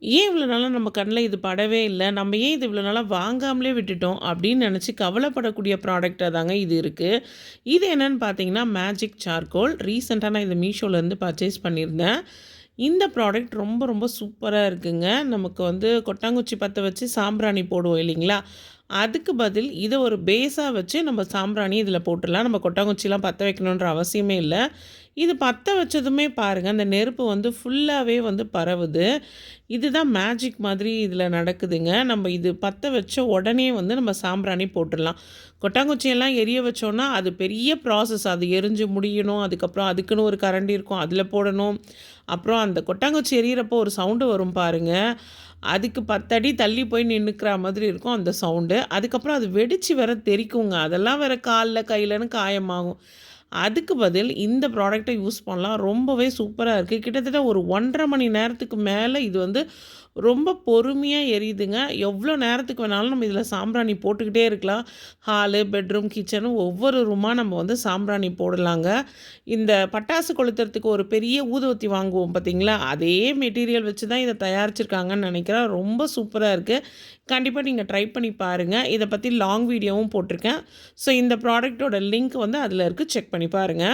ஏன் இவ்வளோ நாளா நம்ம கண்ல இது படவே இல்ல? நம்ம ஏன் இது இவ்வளோ நாளா வாங்காமலே விட்டுட்டோம்? அப்படின்னு நெனச்சு கவலைப்படக்கூடிய ப்ராடக்ட்டா தாங்க இது இருக்கு. இது என்னன்னு பார்த்தீங்கன்னா, மேஜிக் சார்கோல். ரீசென்ட்டா நான் இத மீஷோலேருந்து பர்ச்சேஸ் பண்ணியிருந்தேன். இந்த ப்ராடக்ட் ரொம்ப ரொம்ப சூப்பரா இருக்குங்க. நமக்கு வந்து கொட்டாங்குச்சி பத்த வச்சு சாம்பிராணி போடுவோம் இல்லைங்களா? அதுக்கு பதில் இத ஒரு பேஸா வச்சு நம்ம சாம்பிராணி இதில போட்டுறலாம். நம்ம கொட்டாங்குச்சிலாம் பத்த வைக்கணுன்ற அவசியமே இல்ல. இது பத்த வச்சதுமே பாருங்க, அந்த நெருப்பு வந்து ஃபுல்லாவே வந்து பரவுது. இதுதான் மேஜிக் மாதிரி இதில நடக்குதுங்க. நம்ம இது பத்த வச்ச உடனே வந்து நம்ம சாம்பிராணி போட்டுறலாம். கொட்டாங்குச்சியெல்லாம் எரிய வச்சோன்னா, அது பெரிய ப்ராசஸ். அது எரிஞ்சு முடியணும். அதுக்கப்புறம் அதுக்குன்னு ஒரு கரண்டி இருக்கும். அதில போடணும். அப்புறம் அந்த கொட்டாங்குச்சி எரியிறப்போ ஒரு சவுண்டு வரும் பாருங்க. அதுக்கு 10 அடி தள்ளி போய் நின்னுக்கிற மாதிரி இருக்கும் அந்த சவுண்டு. அதுக்கப்புறம் அது வெடிச்சு வேற தெறிக்குங்க. அதெல்லாம் வேற கால்ல, கையிலன்னு காயமாகும். அதுக்கு பதில் இந்த ப்ராடக்ட்ட யூஸ் பண்ணலாம். ரொம்பவே சூப்பரா இருக்கு. கிட்டத்தட்ட ஒரு 1 1/2 மணி நேரத்துக்கு மேல இது வந்து ரொம்ப பொறுமையா எரியுதுங்க. எவ்வளோ நேரத்துக்கு வேணாலும் நம்ம இதில சாம்பிராணி போட்டுக்கிட்டே இருக்கலாம். ஹாலு, பெட்ரூம், கிச்சனு ஒவ்வொரு ரூமா நம்ம வந்து சாம்பிராணி போடலாங்க. இந்த பட்டாசு கொளுத்துறதுக்கு ஒரு பெரிய ஊதுவத்தி வாங்குவோம் பார்த்தீங்களா? அதே மெட்டீரியல் வச்சு தான் இத தயாரிச்சிருக்காங்கன்னு நெனைக்கிறேன். ரொம்ப சூப்பரா இருக்கு. கண்டிப்பா நீங்க ட்ரை பண்ணி பாருங்க. இத பத்தி லாங் வீடியோவும் போட்டிருக்கேன். ஸோ இந்த ப்ராடக்ட்டோட லிங்க் வந்து அதில இருக்கு. செக் பண்ணி பாருங்க.